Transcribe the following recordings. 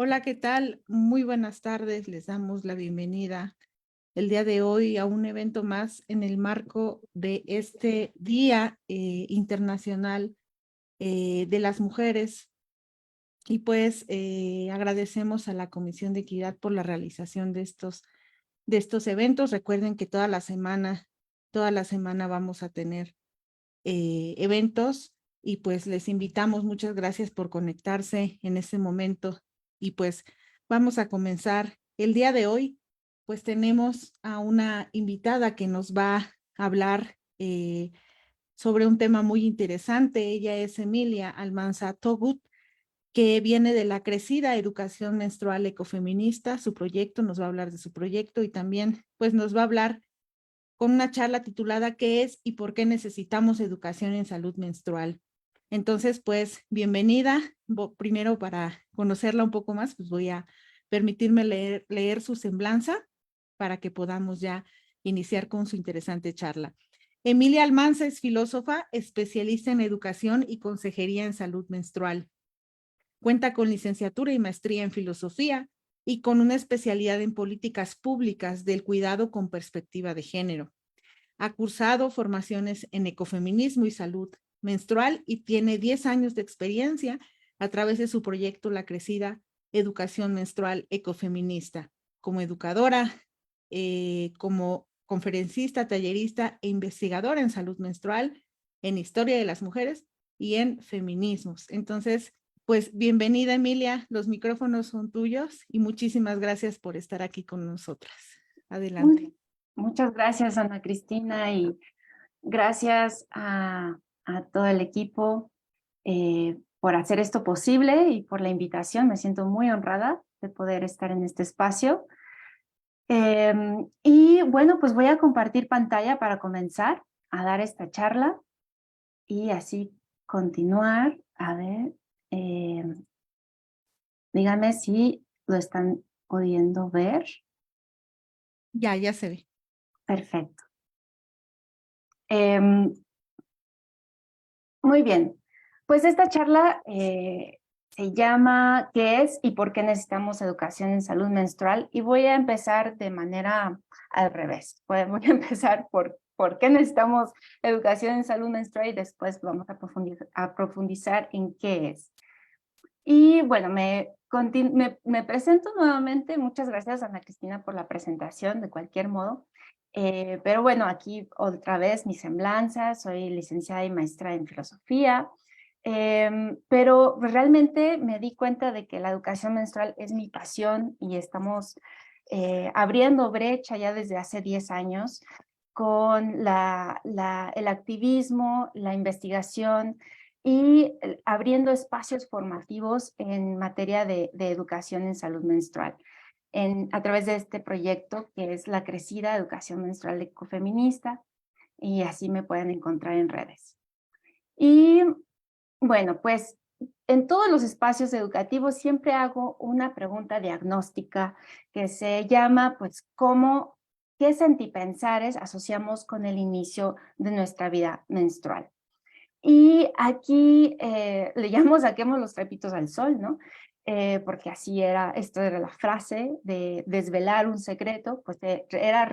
Hola, ¿qué tal? Muy buenas tardes. Les damos la bienvenida el día de hoy a un evento más en el marco de este Día Internacional de las Mujeres. Y pues agradecemos a la Comisión de Equidad por la realización de estos eventos. Recuerden que toda la semana vamos a tener eventos y pues les invitamos. Muchas gracias por conectarse en este momento y pues vamos a comenzar. El día de hoy pues tenemos a una invitada que nos va a hablar sobre un tema muy interesante. Ella es Emilia Almanza Togut, que viene de la Crecida Educación Menstrual Ecofeminista. Su proyecto, nos va a hablar de su proyecto y también pues nos va a hablar con una charla titulada ¿Qué es y por qué necesitamos educación en salud menstrual? Entonces, pues, bienvenida. Primero, para conocerla un poco más, pues voy a permitirme leer su semblanza para que podamos ya iniciar con su interesante charla. Emilia Almanza es filósofa, especialista en educación y consejería en salud menstrual. Cuenta con licenciatura y maestría en filosofía y con una especialidad en políticas públicas del cuidado con perspectiva de género. Ha cursado formaciones en ecofeminismo y salud menstrual y tiene 10 años de experiencia a través de su proyecto La Crecida Educación Menstrual Ecofeminista, como educadora, como conferencista, tallerista e investigadora en salud menstrual, en historia de las mujeres y en feminismos. Entonces, pues bienvenida, Emilia, los micrófonos son tuyos y muchísimas gracias por estar aquí con nosotras. Adelante. Muchas gracias, Ana Cristina, y gracias a todo el equipo por hacer esto posible y por la invitación. Me siento muy honrada de poder estar en este espacio. Y bueno, pues voy a compartir pantalla para comenzar a dar esta charla y así continuar. A ver, díganme si lo están pudiendo ver. Ya se ve. Perfecto. Muy bien, pues esta charla se llama ¿Qué es y por qué necesitamos educación en salud menstrual? Y voy a empezar de manera al revés. Voy a empezar por qué necesitamos educación en salud menstrual y después vamos a profundizar en qué es. Y bueno, me presento nuevamente. Muchas gracias, Ana Cristina, por la presentación, de cualquier modo. Pero bueno, aquí otra vez mi semblanza. Soy licenciada y maestra en filosofía, pero realmente me di cuenta de que la educación menstrual es mi pasión y estamos abriendo brecha ya desde hace 10 años con el activismo, la investigación y abriendo espacios formativos en materia de educación en salud menstrual, a través de este proyecto que es La Crecida Educación Menstrual Ecofeminista, y así me pueden encontrar en redes. Y bueno, pues en todos los espacios educativos siempre hago una pregunta diagnóstica que se llama, pues, ¿qué sentipensares asociamos con el inicio de nuestra vida menstrual? Y aquí le llamo saquemos los trapitos al sol, ¿no? Porque esto era la frase de desvelar un secreto, pues era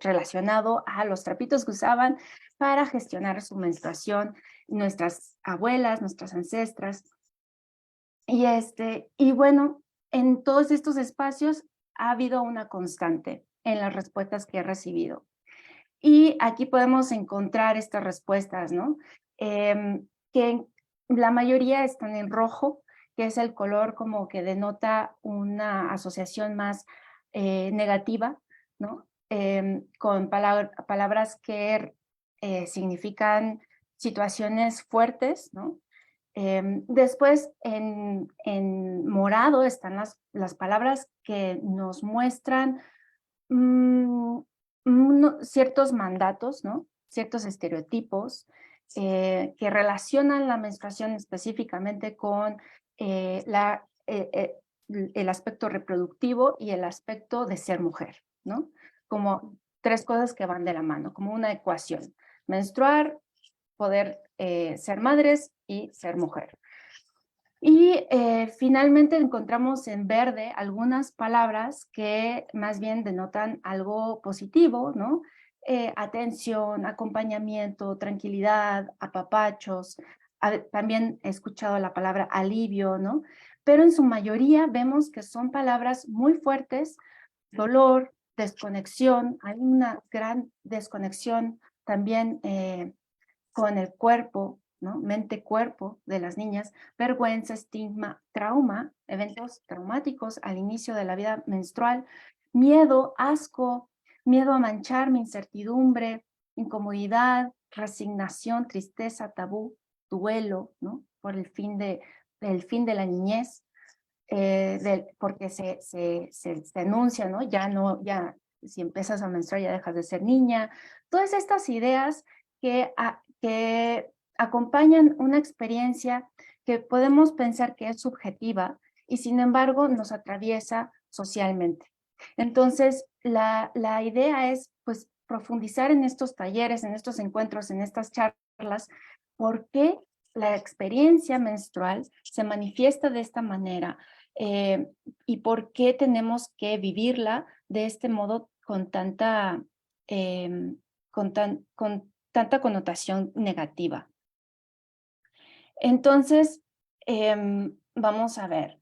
relacionado a los trapitos que usaban para gestionar su menstruación, nuestras abuelas, nuestras ancestras. Y bueno, en todos estos espacios ha habido una constante en las respuestas que he recibido. Y aquí podemos encontrar estas respuestas, ¿no? Que la mayoría están en rojo, que es el color como que denota una asociación más negativa, ¿no? Con palabras que significan situaciones fuertes, ¿no? Después en morado están las palabras que nos muestran ciertos mandatos, ¿no? Ciertos estereotipos que relacionan la menstruación específicamente con el aspecto reproductivo y el aspecto de ser mujer, ¿no? Como tres cosas que van de la mano, como una ecuación: menstruar, poder ser madres y ser mujer. Y finalmente encontramos en verde algunas palabras que más bien denotan algo positivo, ¿no? Atención, acompañamiento, tranquilidad, apapachos. También he escuchado la palabra alivio, ¿no? Pero en su mayoría vemos que son palabras muy fuertes: dolor, desconexión. Hay una gran desconexión también con el cuerpo, ¿no? Mente-cuerpo de las niñas, vergüenza, estigma, trauma, eventos traumáticos al inicio de la vida menstrual, miedo, asco, miedo a mancharme, incertidumbre, incomodidad, resignación, tristeza, tabú, duelo, ¿no? Por el fin de la niñez, porque se anuncia, ¿no? Ya, si empiezas a menstruar ya dejas de ser niña. Todas estas ideas que acompañan una experiencia que podemos pensar que es subjetiva y sin embargo nos atraviesa socialmente. Entonces, la idea es pues profundizar en estos talleres, en estos encuentros, en estas charlas, por qué la experiencia menstrual se manifiesta de esta manera, eh, y por qué tenemos que vivirla de este modo con tanta, con tanta connotación negativa. Entonces, vamos a ver.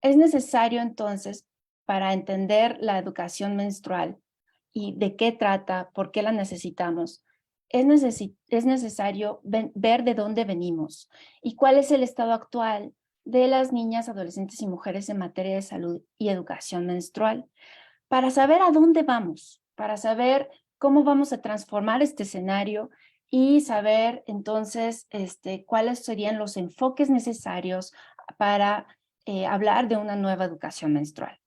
Es necesario entonces, para entender la educación menstrual y de qué trata, por qué la necesitamos, es necesario ver de dónde venimos y cuál es el estado actual de las niñas, adolescentes y mujeres en materia de salud y educación menstrual, para saber a dónde vamos, para saber cómo vamos a transformar este escenario y saber entonces cuáles serían los enfoques necesarios para hablar de una nueva educación menstrual.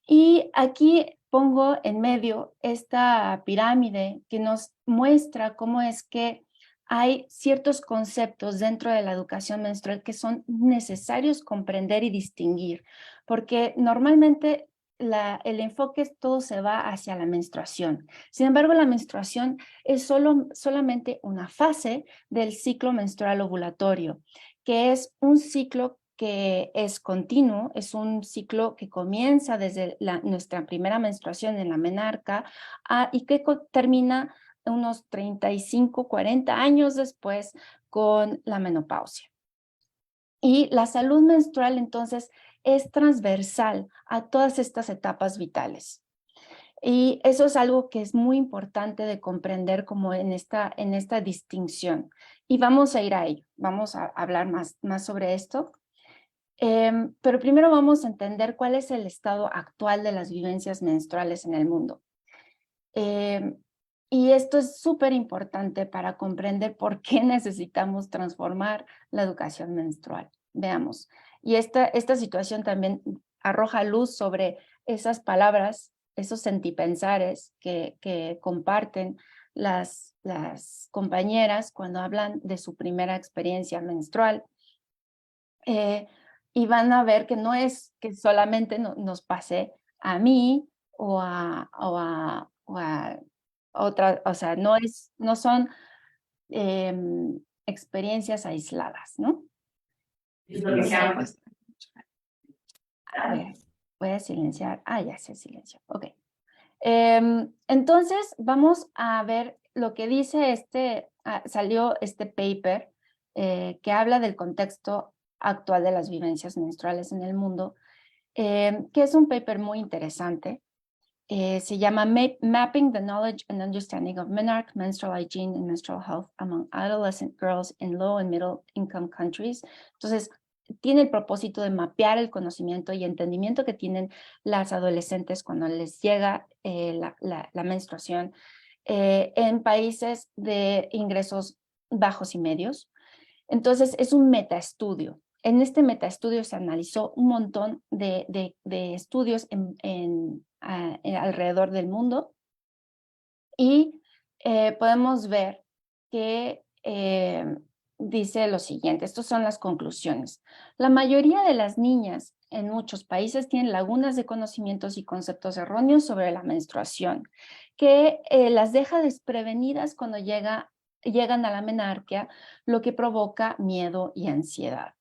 Y aquí pongo en medio esta pirámide que nos muestra cómo es que hay ciertos conceptos dentro de la educación menstrual que son necesarios comprender y distinguir, porque normalmente el enfoque todo se va hacia la menstruación. Sin embargo, la menstruación es solamente una fase del ciclo menstrual ovulatorio, que es un ciclo que es continuo, es un ciclo que comienza desde nuestra primera menstruación en la menarca y que termina unos 35, 40 años después con la menopausia. Y la salud menstrual entonces es transversal a todas estas etapas vitales. Y eso es algo que es muy importante de comprender como en esta distinción. Y vamos a ir a ello, vamos a hablar más sobre esto. Pero primero vamos a entender cuál es el estado actual de las vivencias menstruales en el mundo. Y esto es súper importante para comprender por qué necesitamos transformar la educación menstrual. Veamos. Y esta situación también arroja luz sobre esas palabras, esos sentipensares que comparten las compañeras cuando hablan de su primera experiencia menstrual. Y van a ver que no es que solamente nos pase a mí o a otra, o sea, no son experiencias aisladas, ¿no? Es lo que se llama. A ver, voy a silenciar. Ya se silenció. Ok. Entonces, vamos a ver lo que dice salió este paper que habla del contexto actual de las vivencias menstruales en el mundo, que es un paper muy interesante. Se llama Mapping the Knowledge and Understanding of Menarche, Menstrual Hygiene and Menstrual Health Among Adolescent Girls in Low and Middle Income Countries. Entonces, tiene el propósito de mapear el conocimiento y entendimiento que tienen las adolescentes cuando les llega la menstruación en países de ingresos bajos y medios. Entonces, es un metaestudio. En este metaestudio se analizó un montón de estudios alrededor del mundo y podemos ver que dice lo siguiente. Estas son las conclusiones. La mayoría de las niñas en muchos países tienen lagunas de conocimientos y conceptos erróneos sobre la menstruación, que las deja desprevenidas cuando llega llegan a la menarquia, lo que provoca miedo y ansiedad.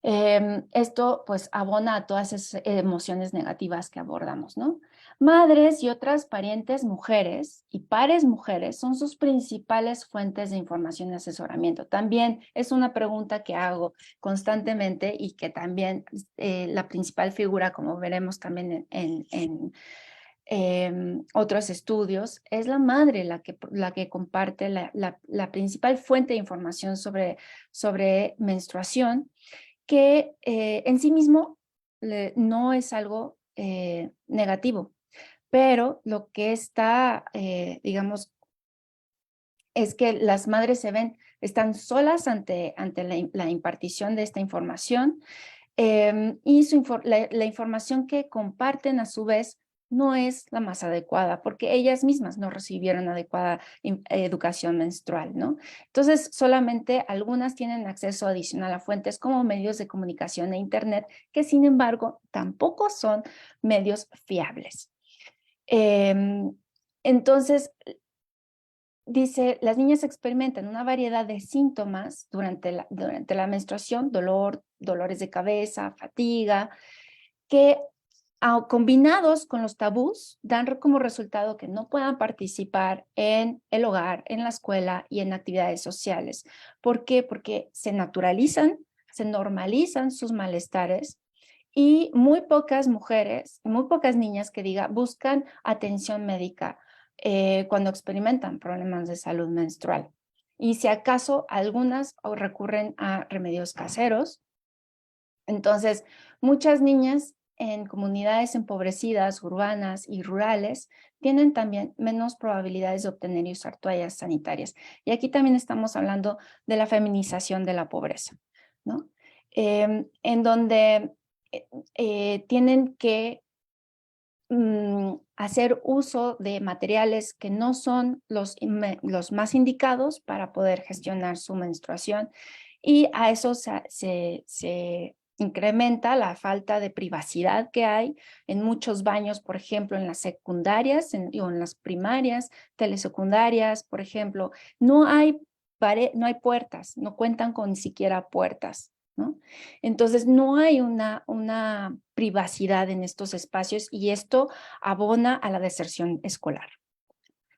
Esto pues abona a todas esas emociones negativas que abordamos, ¿no? Madres y otras parientes mujeres y pares mujeres son sus principales fuentes de información y asesoramiento. También es una pregunta que hago constantemente y que también la principal figura, como veremos también otros estudios, es la madre la que comparte la principal fuente de información sobre menstruación, que en sí mismo no es algo negativo, pero lo que está, digamos, es que las madres están solas ante la impartición de esta información, y la información que comparten a su vez no es la más adecuada porque ellas mismas no recibieron adecuada educación menstrual, ¿no? Entonces, solamente algunas tienen acceso adicional a fuentes como medios de comunicación e internet, que sin embargo tampoco son medios fiables. Entonces, dice, las niñas experimentan una variedad de síntomas durante la menstruación, dolores de cabeza, fatiga, que combinados con los tabús dan como resultado que no puedan participar en el hogar, en la escuela y en actividades sociales. ¿Por qué? Porque se naturalizan, se normalizan sus malestares y muy pocas mujeres, muy pocas niñas que diga buscan atención médica cuando experimentan problemas de salud menstrual. Y si acaso algunas recurren a remedios caseros. Entonces, muchas niñas en comunidades empobrecidas, urbanas y rurales, tienen también menos probabilidades de obtener y usar toallas sanitarias. Y aquí también estamos hablando de la feminización de la pobreza, ¿no? En donde tienen que hacer uso de materiales que no son los más indicados para poder gestionar su menstruación, y a eso se incrementa la falta de privacidad que hay en muchos baños, por ejemplo, en las secundarias o en las primarias, telesecundarias, por ejemplo. No hay no hay puertas, no cuentan con ni siquiera puertas, ¿no? Entonces, no hay una privacidad en estos espacios y esto abona a la deserción escolar.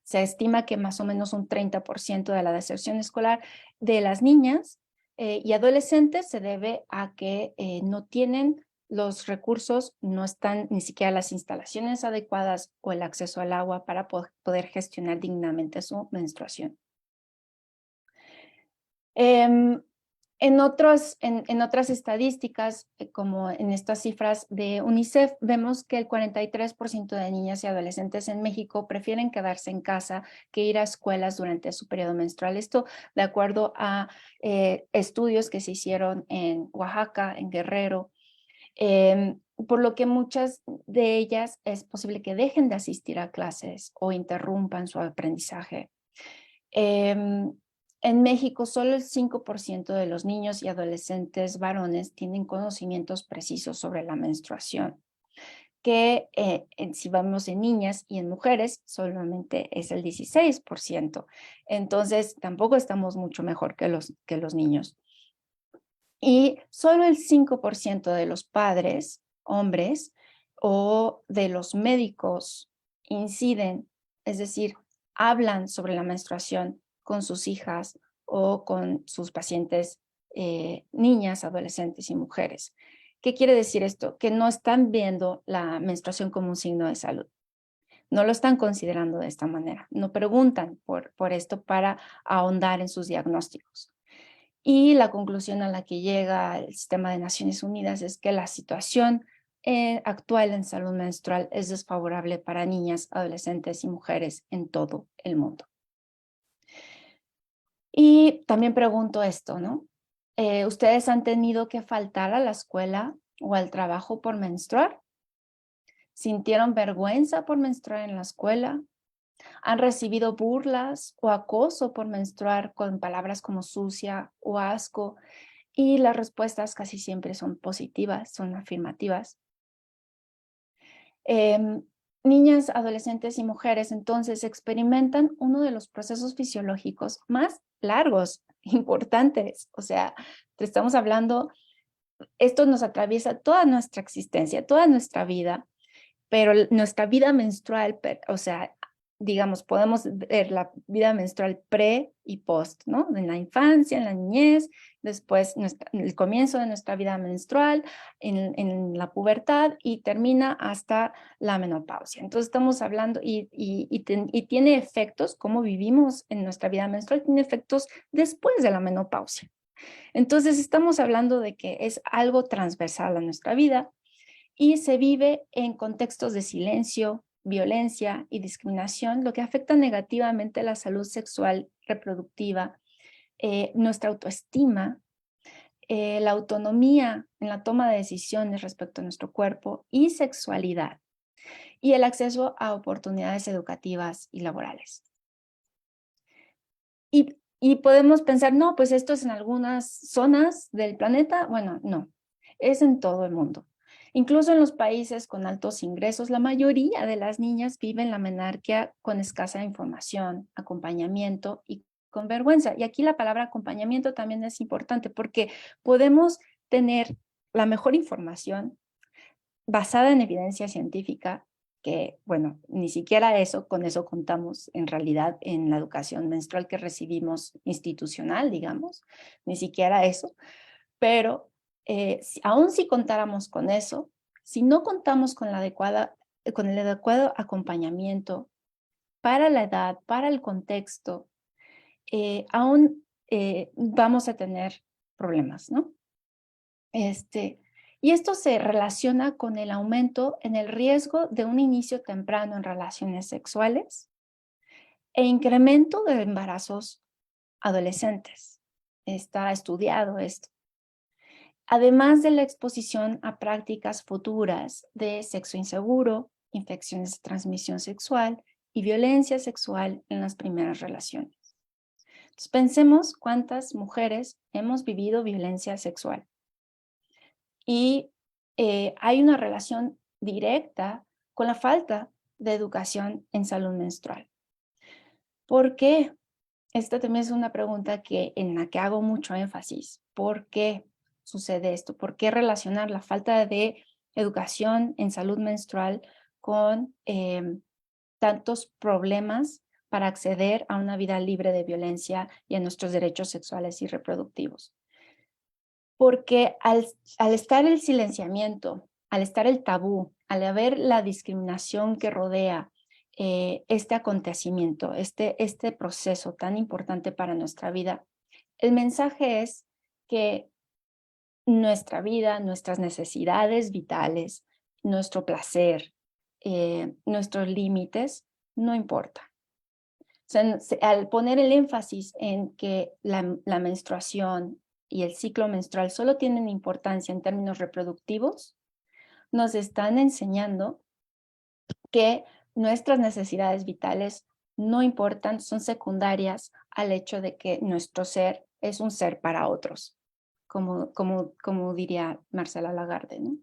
Se estima que más o menos un 30% de la deserción escolar de las niñas y adolescentes se debe a que no tienen los recursos, no están ni siquiera las instalaciones adecuadas o el acceso al agua para poder gestionar dignamente su menstruación. En otras estadísticas, como en estas cifras de UNICEF, vemos que el 43% de niñas y adolescentes en México prefieren quedarse en casa que ir a escuelas durante su periodo menstrual. Esto de acuerdo a estudios que se hicieron en Oaxaca, en Guerrero, por lo que muchas de ellas es posible que dejen de asistir a clases o interrumpan su aprendizaje. En México, solo el 5% de los niños y adolescentes varones tienen conocimientos precisos sobre la menstruación, que si vamos en niñas y en mujeres, solamente es el 16%. Entonces, tampoco estamos mucho mejor que los niños. Y solo el 5% de los padres, hombres, o de los médicos inciden, es decir, hablan sobre la menstruación con sus hijas o con sus pacientes, niñas, adolescentes y mujeres. ¿Qué quiere decir esto? Que no están viendo la menstruación como un signo de salud. No lo están considerando de esta manera. No preguntan por esto para ahondar en sus diagnósticos. Y la conclusión a la que llega el sistema de Naciones Unidas es que la situación actual en salud menstrual es desfavorable para niñas, adolescentes y mujeres en todo el mundo. Y también pregunto esto, ¿no? ¿Ustedes han tenido que faltar a la escuela o al trabajo por menstruar? ¿Sintieron vergüenza por menstruar en la escuela? ¿Han recibido burlas o acoso por menstruar con palabras como sucia o asco? Y las respuestas casi siempre son positivas, son afirmativas. niñas, adolescentes y mujeres entonces experimentan uno de los procesos fisiológicos más largos, importantes. O sea, te estamos hablando, esto nos atraviesa toda nuestra existencia, toda nuestra vida, pero nuestra vida menstrual, o sea, digamos, podemos ver la vida menstrual pre y post, ¿no? En la infancia, en la niñez, después el comienzo de nuestra vida menstrual, en la pubertad y termina hasta la menopausia. Entonces estamos hablando y tiene efectos, como vivimos en nuestra vida menstrual, tiene efectos después de la menopausia. Entonces estamos hablando de que es algo transversal a nuestra vida y se vive en contextos de silencio, violencia y discriminación, lo que afecta negativamente la salud sexual reproductiva, nuestra autoestima, la autonomía en la toma de decisiones respecto a nuestro cuerpo y sexualidad, y el acceso a oportunidades educativas y laborales. Y podemos pensar, no, pues esto es en algunas zonas del planeta. Bueno, no, es en todo el mundo. Incluso en los países con altos ingresos, la mayoría de las niñas viven la menarquia con escasa información, acompañamiento y con vergüenza. Y aquí la palabra acompañamiento también es importante porque podemos tener la mejor información basada en evidencia científica, que, bueno, ni siquiera eso, con eso contamos en realidad en la educación menstrual que recibimos institucional, digamos, ni siquiera eso, pero aún si contáramos con eso, si no contamos con con el adecuado acompañamiento para la edad, para el contexto, aún vamos a tener problemas, ¿no? Y esto se relaciona con el aumento en el riesgo de un inicio temprano en relaciones sexuales e incremento de embarazos adolescentes. Está estudiado esto. Además de la exposición a prácticas futuras de sexo inseguro, infecciones de transmisión sexual y violencia sexual en las primeras relaciones. Entonces, pensemos cuántas mujeres hemos vivido violencia sexual. Y hay una relación directa con la falta de educación en salud menstrual. ¿Por qué? Esta también es una pregunta en la que hago mucho énfasis. ¿Por qué sucede esto? ¿Por qué relacionar la falta de educación en salud menstrual con tantos problemas para acceder a una vida libre de violencia y a nuestros derechos sexuales y reproductivos? Porque al estar el silenciamiento, al estar el tabú, al haber la discriminación que rodea este acontecimiento, este proceso tan importante para nuestra vida, el mensaje es que nuestra vida, nuestras necesidades vitales, nuestro placer, nuestros límites, no importa. O sea, al poner el énfasis en que la menstruación y el ciclo menstrual solo tienen importancia en términos reproductivos, nos están enseñando que nuestras necesidades vitales no importan, son secundarias al hecho de que nuestro ser es un ser para otros, como diría Marcela Lagarde, ¿no?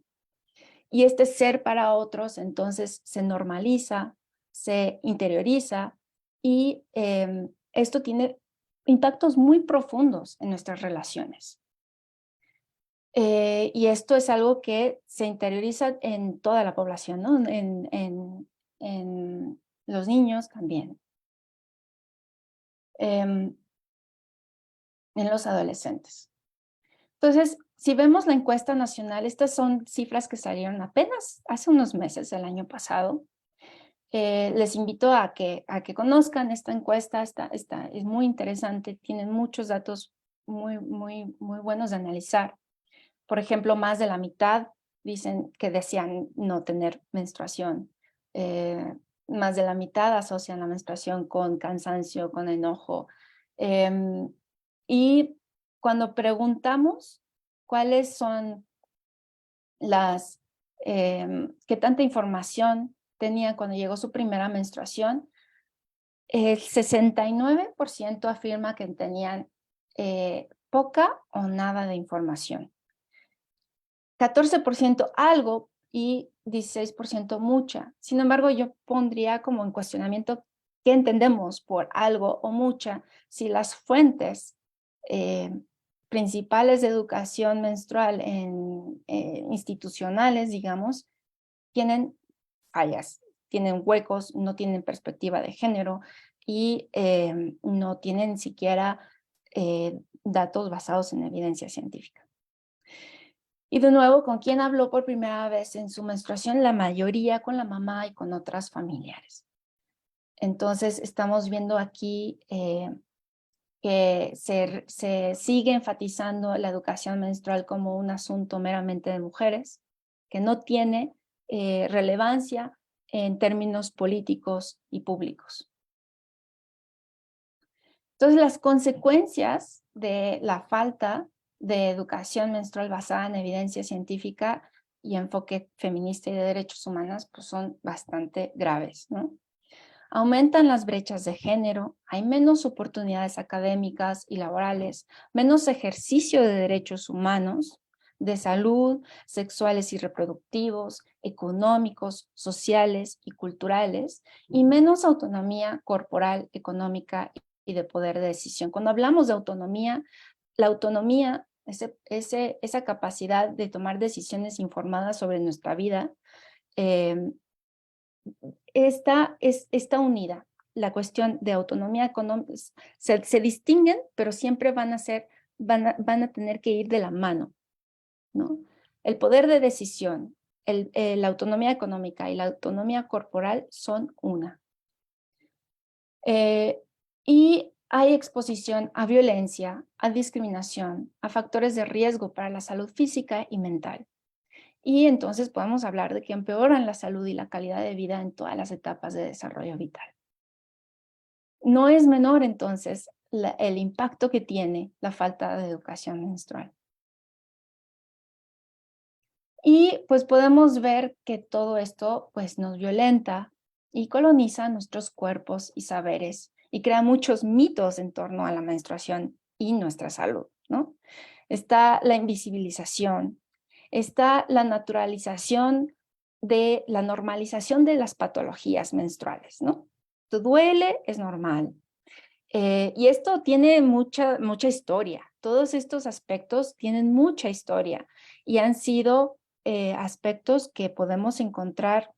Y este ser para otros entonces se normaliza, se interioriza y esto tiene impactos muy profundos en nuestras relaciones. Y esto es algo que se interioriza en toda la población, ¿no? En los niños también. En los adolescentes. Entonces, si vemos la encuesta nacional, estas son cifras que salieron apenas hace unos meses del año pasado. Les invito a que conozcan esta encuesta, es muy interesante, tienen muchos datos muy buenos de analizar. Por ejemplo, más de la mitad dicen que desean no tener menstruación. Más de la mitad asocian la menstruación con cansancio, con enojo. Y cuando preguntamos cuáles son qué tanta información tenía cuando llegó su primera menstruación, el 69% afirma que tenían poca o nada de información. 14% algo y 16% mucha. Sin embargo, yo pondría como en cuestionamiento qué entendemos por algo o mucha si las fuentes principales de educación menstrual institucionales, digamos, tienen fallas, tienen huecos, no tienen perspectiva de género y no tienen siquiera datos basados en evidencia científica. Y de nuevo, ¿con quién habló por primera vez en su menstruación? La mayoría con la mamá y con otras familiares. Entonces, estamos viendo aquí que se sigue enfatizando la educación menstrual como un asunto meramente de mujeres, que no tiene relevancia en términos políticos y públicos. Entonces, las consecuencias de la falta de educación menstrual basada en evidencia científica y enfoque feminista y de derechos humanos pues son bastante graves, ¿no? Aumentan las brechas de género, hay menos oportunidades académicas y laborales, menos ejercicio de derechos humanos, de salud, sexuales y reproductivos, económicos, sociales y culturales, y menos autonomía corporal, económica y de poder de decisión. Cuando hablamos de autonomía, la autonomía, esa capacidad de tomar decisiones informadas sobre nuestra vida, está unida. La cuestión de autonomía económica se distinguen, pero siempre van a tener que ir de la mano, ¿no? El poder de decisión, la autonomía económica y la autonomía corporal son una. Y hay exposición a violencia, a discriminación, a factores de riesgo para la salud física y mental. Y entonces podemos hablar de que empeoran la salud y la calidad de vida en todas las etapas de desarrollo vital. No es menor entonces el impacto que tiene la falta de educación menstrual. Y pues podemos ver que todo esto pues nos violenta y coloniza nuestros cuerpos y saberes y crea muchos mitos en torno a la menstruación y nuestra salud, ¿no? Está la invisibilización, está la naturalización de la normalización de las patologías menstruales, ¿no? Te duele, es normal. Y esto tiene mucha historia. Todos estos aspectos tienen mucha historia y han sido aspectos que podemos encontrar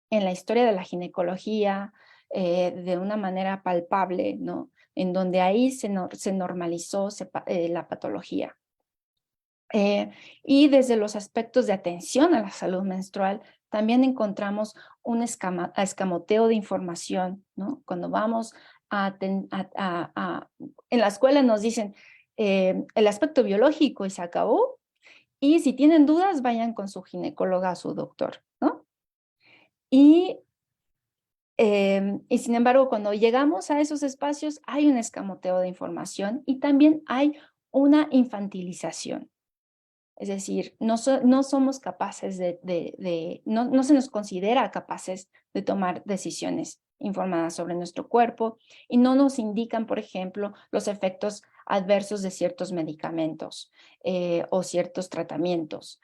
en la historia de la ginecología de una manera palpable, ¿no? En donde ahí se normalizó la patología. Y desde los aspectos de atención a la salud menstrual, también encontramos un escamoteo de información, ¿no? Cuando vamos en la escuela nos dicen el aspecto biológico y se acabó, y si tienen dudas, vayan con su ginecóloga o su doctor, ¿no? Y sin embargo, cuando llegamos a esos espacios, hay un escamoteo de información y también hay una infantilización. Es decir, no somos capaces no se nos considera capaces de tomar decisiones informadas sobre nuestro cuerpo y no nos indican, por ejemplo, los efectos adversos de ciertos medicamentos o ciertos tratamientos.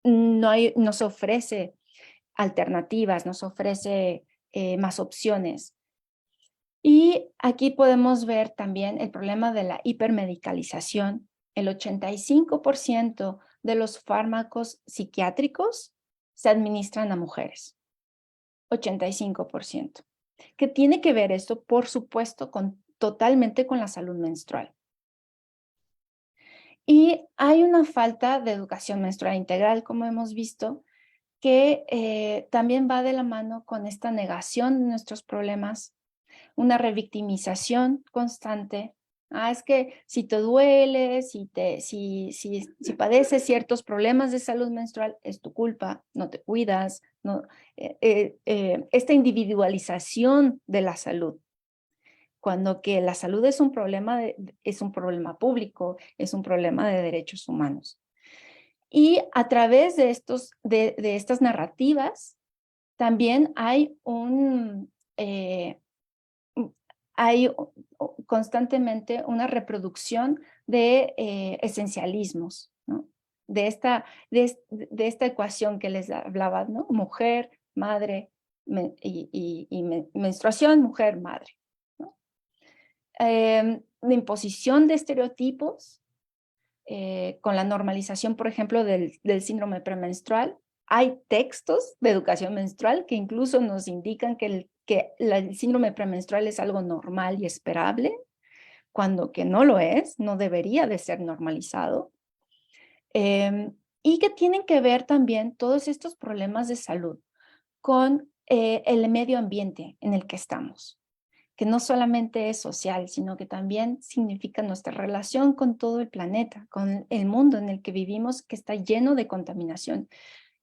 No se ofrece alternativas, no se ofrece más opciones. Y aquí podemos ver también el problema de la hipermedicalización. El 85% de los fármacos psiquiátricos se administran a mujeres. 85%. ¿Qué tiene que ver esto? Por supuesto, totalmente con la salud menstrual. Y hay una falta de educación menstrual integral, como hemos visto, que también va de la mano con esta negación de nuestros problemas, una revictimización constante. Es que si te duele, si padeces ciertos problemas de salud menstrual, es tu culpa, no te cuidas, no, esta individualización de la salud, cuando que la salud es un problema público, es un problema de derechos humanos. Y a través de estas narrativas, también hay constantemente una reproducción de esencialismos, ¿no? de esta ecuación que les hablaba, ¿no? Mujer, madre, menstruación, mujer, madre, ¿no? La imposición de estereotipos, con la normalización, por ejemplo, del síndrome premenstrual. Hay textos de educación menstrual que incluso nos indican que el síndrome premenstrual es algo normal y esperable, cuando que no lo es, no debería de ser normalizado. Y que tienen que ver también todos estos problemas de salud con el medio ambiente en el que estamos, que no solamente es social, sino que también significa nuestra relación con todo el planeta, con el mundo en el que vivimos, que está lleno de contaminación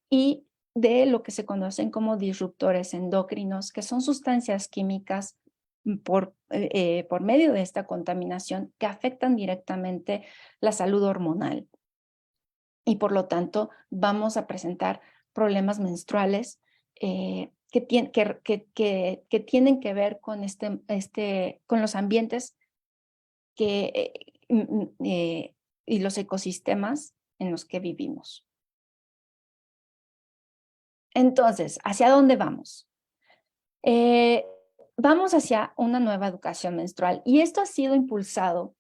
y de lo que se conocen como disruptores endocrinos, que son sustancias químicas por medio de esta contaminación que afectan directamente la salud hormonal. Y por lo tanto vamos a presentar problemas menstruales que tienen que ver con, con los ambientes y los ecosistemas en los que vivimos. Entonces, ¿hacia dónde vamos? Vamos hacia una nueva educación menstrual y esto ha sido impulsado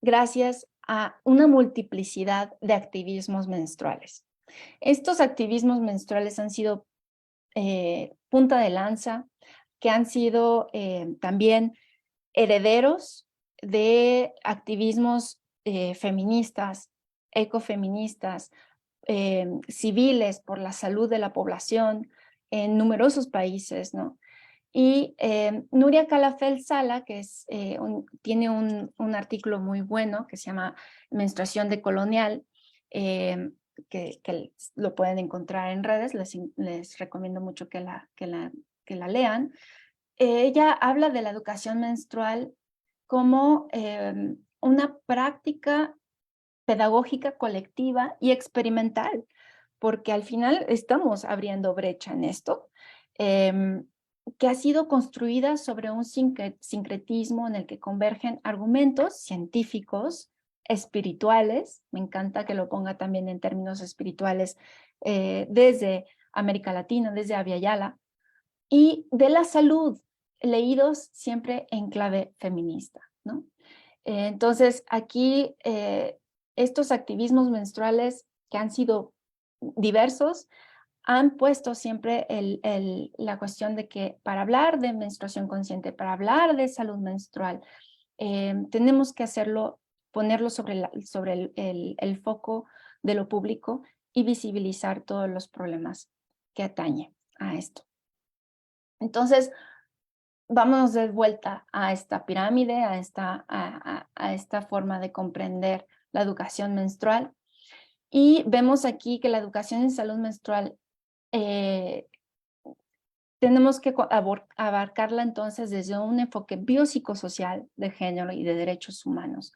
gracias a una multiplicidad de activismos menstruales. Estos activismos menstruales han sido punta de lanza, que han sido también herederos de activismos feministas, ecofeministas, civiles por la salud de la población en numerosos países, ¿no? Y Nuria Calafell Sala, que tiene un artículo muy bueno que se llama Menstruación decolonial, que lo pueden encontrar en redes, les recomiendo mucho que la lean. Ella habla de la educación menstrual como una práctica pedagógica colectiva y experimental, porque al final estamos abriendo brecha en esto, que ha sido construida sobre un sincretismo en el que convergen argumentos científicos, espirituales, me encanta que lo ponga también en términos espirituales, desde América Latina, desde Abya Yala, y de la salud, leídos siempre en clave feminista, ¿no? Entonces, aquí estos activismos menstruales que han sido diversos, han puesto siempre la cuestión de que para hablar de menstruación consciente, para hablar de salud menstrual, tenemos que ponerlo sobre el foco de lo público y visibilizar todos los problemas que atañen a esto. Entonces, vámonos de vuelta a esta pirámide, a esta forma de comprender la educación menstrual. Y vemos aquí que la educación en salud menstrual tenemos que abarcarla entonces desde un enfoque biopsicosocial de género y de derechos humanos.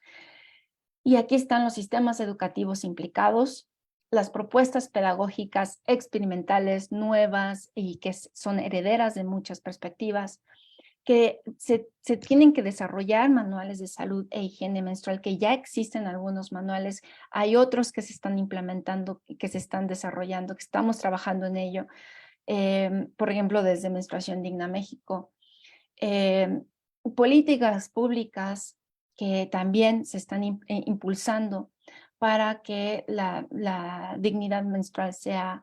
Y aquí están los sistemas educativos implicados, las propuestas pedagógicas experimentales nuevas y que son herederas de muchas perspectivas, que se tienen que desarrollar manuales de salud e higiene menstrual, que ya existen algunos manuales, hay otros que se están implementando, que se están desarrollando, que estamos trabajando en ello, por ejemplo, desde Menstruación Digna México. Políticas públicas que también se están impulsando para que la dignidad menstrual sea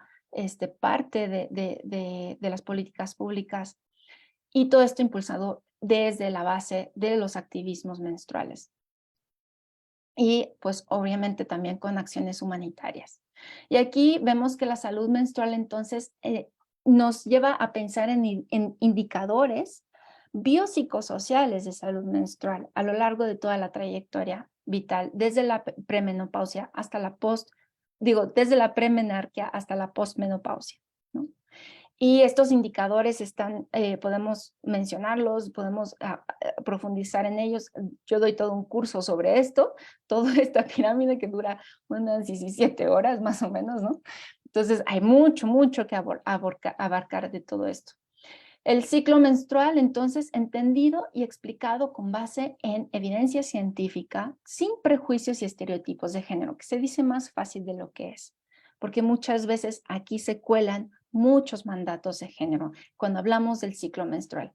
parte de las políticas públicas. Y todo esto impulsado desde la base de los activismos menstruales. Y pues obviamente también con acciones humanitarias. Y aquí vemos que la salud menstrual entonces nos lleva a pensar en indicadores biopsicosociales de salud menstrual a lo largo de toda la trayectoria vital, desde la premenopausia hasta desde la premenarquia hasta la postmenopausia, ¿no? Y estos indicadores podemos mencionarlos, podemos profundizar en ellos. Yo doy todo un curso sobre esto, toda esta pirámide que dura unas 17 horas más o menos, ¿no? Entonces hay mucho que abarcar de todo esto. El ciclo menstrual, entonces, entendido y explicado con base en evidencia científica, sin prejuicios y estereotipos de género, que se dice más fácil de lo que es, porque muchas veces aquí se cuelan muchos mandatos de género cuando hablamos del ciclo menstrual.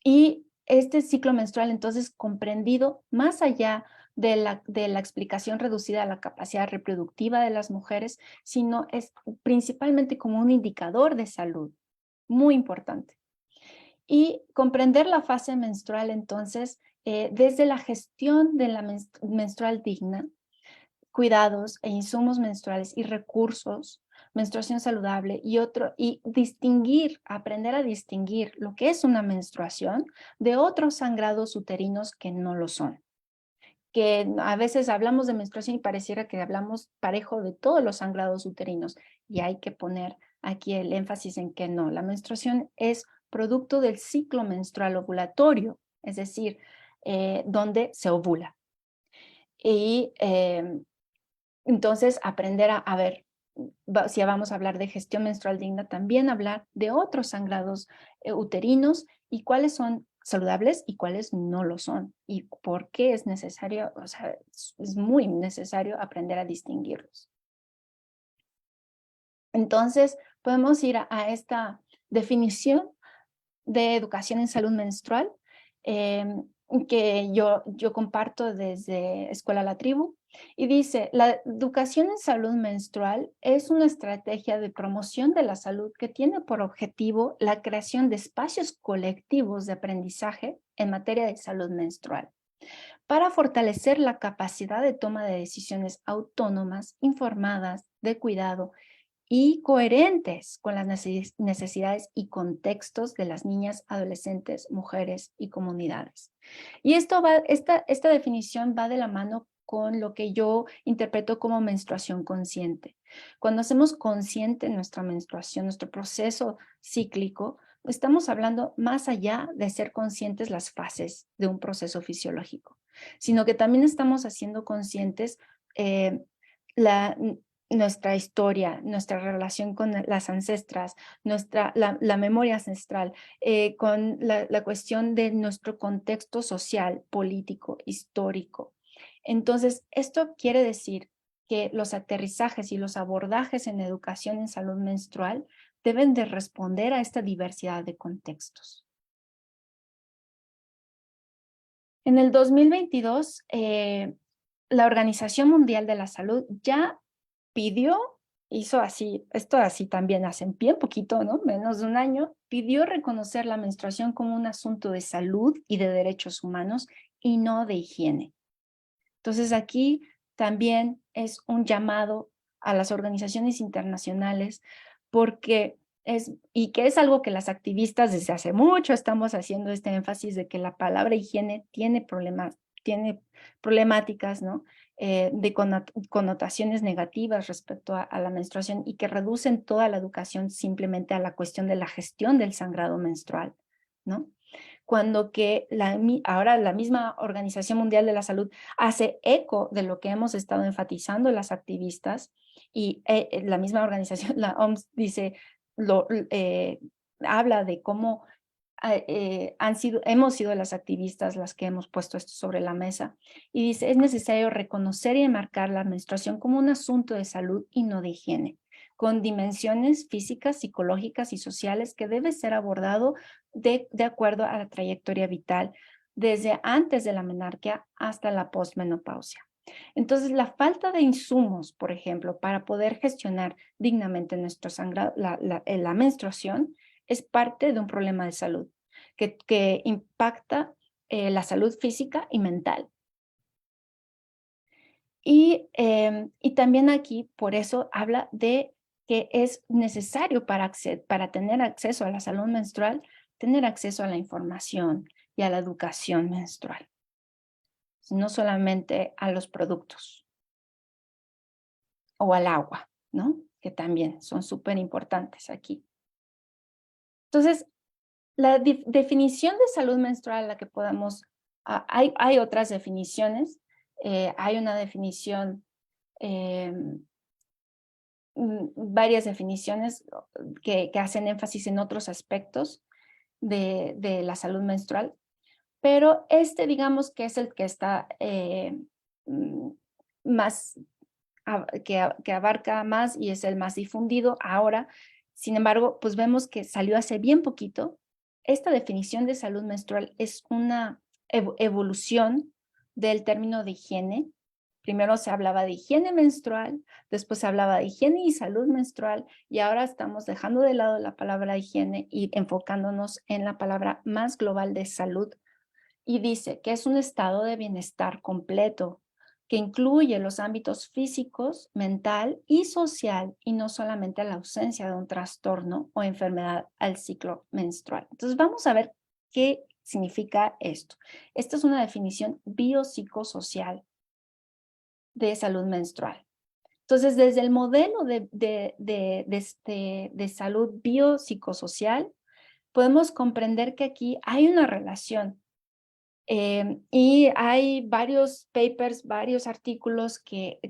Y este ciclo menstrual, entonces, comprendido más allá de la explicación reducida a la capacidad reproductiva de las mujeres, sino es principalmente como un indicador de salud, muy importante. Y comprender la fase menstrual, entonces, desde la gestión de la menstrual digna, cuidados e insumos menstruales y recursos, menstruación saludable y distinguir, aprender a distinguir lo que es una menstruación de otros sangrados uterinos que no lo son. Que a veces hablamos de menstruación y pareciera que hablamos parejo de todos los sangrados uterinos, y hay que poner aquí el énfasis en que no, la menstruación es producto del ciclo menstrual ovulatorio, es decir, donde se ovula. Y entonces aprender a ver, si vamos a hablar de gestión menstrual digna, también hablar de otros sangrados uterinos y cuáles son saludables y cuáles no lo son, y por qué es necesario, o sea, es muy necesario aprender a distinguirlos. Entonces, podemos ir a esta definición de educación en salud menstrual, que yo comparto desde Escuela La Tribu, y dice: la educación en salud menstrual es una estrategia de promoción de la salud que tiene por objetivo la creación de espacios colectivos de aprendizaje en materia de salud menstrual, para fortalecer la capacidad de toma de decisiones autónomas, informadas, de cuidado y coherentes con las necesidades y contextos de las niñas, adolescentes, mujeres y comunidades. Y esta definición va de la mano con lo que yo interpreto como menstruación consciente. Cuando hacemos consciente nuestra menstruación, nuestro proceso cíclico, estamos hablando más allá de ser conscientes las fases de un proceso fisiológico, sino que también estamos haciendo conscientes la, nuestra historia, nuestra relación con las ancestras, la memoria ancestral, con la cuestión de nuestro contexto social, político, histórico. Entonces, esto quiere decir que los aterrizajes y los abordajes en educación en salud menstrual deben de responder a esta diversidad de contextos. En el 2022, la Organización Mundial de la Salud ya hizo así, esto así también hace bien poquito, ¿no? Menos de un año, pidió reconocer la menstruación como un asunto de salud y de derechos humanos y no de higiene. Entonces aquí también es un llamado a las organizaciones internacionales, porque y que es algo que las activistas desde hace mucho estamos haciendo este énfasis de que la palabra higiene tiene problemáticas, ¿no? De connotaciones negativas respecto a la menstruación, y que reducen toda la educación simplemente a la cuestión de la gestión del sangrado menstrual, ¿no? Cuando que ahora la misma Organización Mundial de la Salud hace eco de lo que hemos estado enfatizando las activistas, y la misma organización, la OMS, dice, habla de cómo hemos sido las activistas las que hemos puesto esto sobre la mesa, y dice: es necesario reconocer y enmarcar la menstruación como un asunto de salud y no de higiene, con dimensiones físicas, psicológicas y sociales que debe ser abordado de acuerdo a la trayectoria vital, desde antes de la menarquia hasta la posmenopausia. Entonces, la falta de insumos, por ejemplo, para poder gestionar dignamente nuestro sangrado, la menstruación, es parte de un problema de salud que impacta la salud física y mental. Y también aquí, por eso, habla de que es necesario para tener acceso a la salud menstrual, tener acceso a la información y a la educación menstrual, no solamente a los productos o al agua, ¿no? Que también son súper importantes aquí. Entonces, la definición de salud menstrual a la que podemos, hay otras definiciones, hay una definición varias definiciones que hacen énfasis en otros aspectos de la salud menstrual, pero digamos que es el que está más, que abarca más y es el más difundido ahora. Sin embargo, pues vemos que salió hace bien poquito. Esta definición de salud menstrual es una evolución del término de higiene. Primero se hablaba de higiene menstrual, después se hablaba de higiene y salud menstrual, y ahora estamos dejando de lado la palabra higiene y enfocándonos en la palabra más global de salud. Y dice que es un estado de bienestar completo, que incluye los ámbitos físicos, mental y social, y no solamente la ausencia de un trastorno o enfermedad al ciclo menstrual. Entonces vamos a ver qué significa esto. Esta es una definición biopsicosocial de salud menstrual. Entonces, desde el modelo de salud biopsicosocial, podemos comprender que aquí hay una relación y hay varios papers, varios artículos que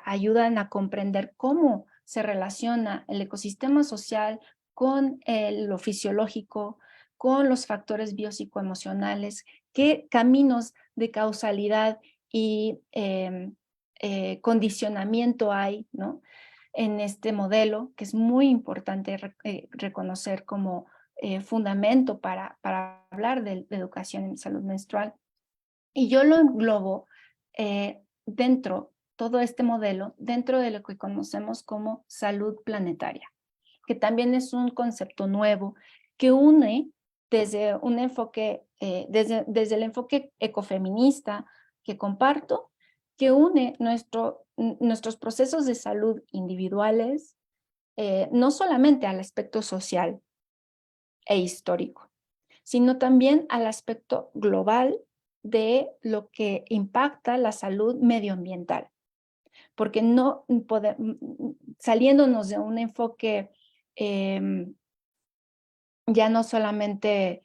ayudan a comprender cómo se relaciona el ecosistema social con lo fisiológico, con los factores biopsicoemocionales, qué caminos de causalidad y condicionamiento hay, ¿no?, en este modelo, que es muy importante reconocer como fundamento para hablar de educación en salud menstrual. Y yo lo englobo todo este modelo, dentro de lo que conocemos como salud planetaria, que también es un concepto nuevo que une desde un enfoque, desde el enfoque ecofeminista que comparto, que une nuestros procesos de salud individuales, no solamente al aspecto social e histórico, sino también al aspecto global de lo que impacta la salud medioambiental, porque no saliéndonos de un enfoque ya no solamente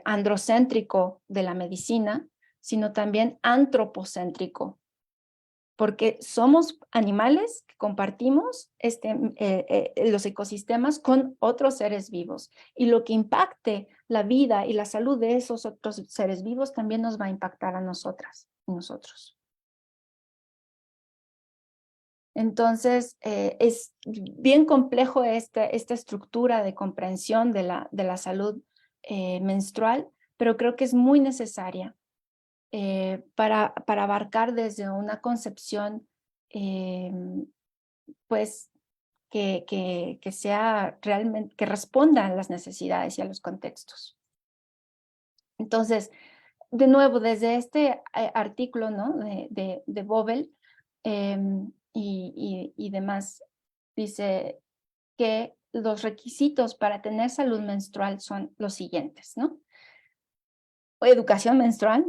androcéntrico de la medicina, sino también antropocéntrico, porque somos animales que compartimos los ecosistemas con otros seres vivos, y lo que impacte la vida y la salud de esos otros seres vivos también nos va a impactar a nosotras y nosotros. Entonces, es bien complejo esta estructura de comprensión de la salud menstrual, pero creo que es muy necesaria para abarcar desde una concepción pues que sea realmente, que responda a las necesidades y a los contextos. Entonces, de nuevo, desde este artículo, ¿no?, de Bobel y demás, dice que los requisitos para tener salud menstrual son los siguientes, ¿no? Educación menstrual,